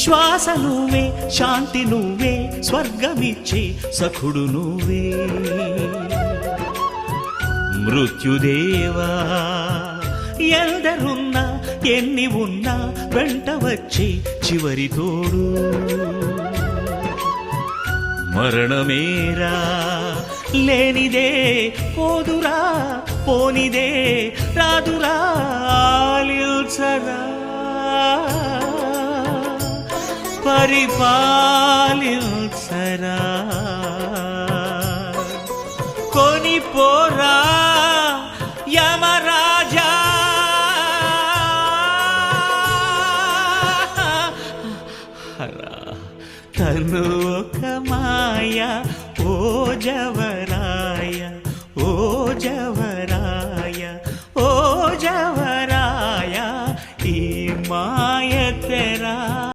శ్వాస నువ్వే, శాంతి నువ్వే, స్వర్గమిచ్చే సఖుడు నువ్వే. మృత్యుదేవా ఎందరున్నా ఎన్ని ఉన్నా వెంట వచ్చే చివరి తోడు. మరణమేరా లేనిదే పోదురా, పోనిదే రాదురా, ఆలిల్చరా పరిపాలిల్చరా. కొనిపోరా యమరాజా, తను ఒక మాయ ఓ జవరా.